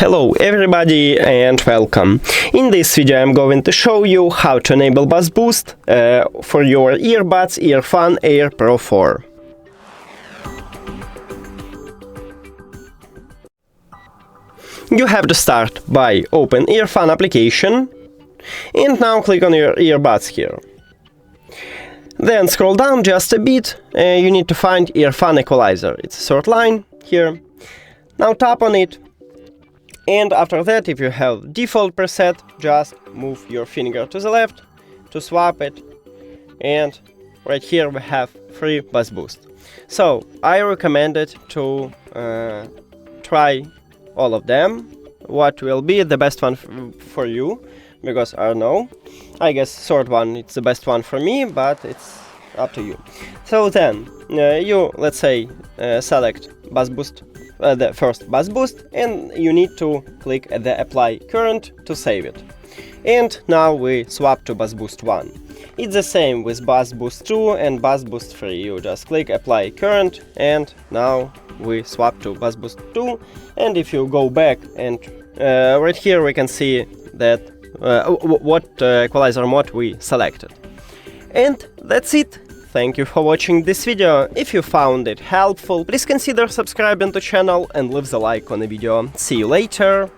Hello everybody and welcome. In this video I'm going to show you how to enable bass boost for your earbuds EARFUN Air Pro 4. You have to start by open EARFUN application and now click on your earbuds here. Then scroll down just a bit, you need to find EARFUN equalizer. It's a third line here. Now tap on it. And after that, if you have default preset, just move your finger to the left to swap it. And right here we have free bass boost. So I recommend it to try all of them. What will be the best one for you? Because I don't know. I guess third one it's the best one for me, but it's up to you. So then you, let's say, select bass boost. The first bass boost, and you need to click the apply current to save it. And now we swap to bass boost 1. It's the same with bass boost 2 and bass boost 3. You just click apply current, and now we swap to bass boost 2. And if you go back, and right here we can see that what equalizer mode we selected. And that's it. Thank you for watching this video. If you found it helpful, please consider subscribing to the channel and leave the like on the video. See you later!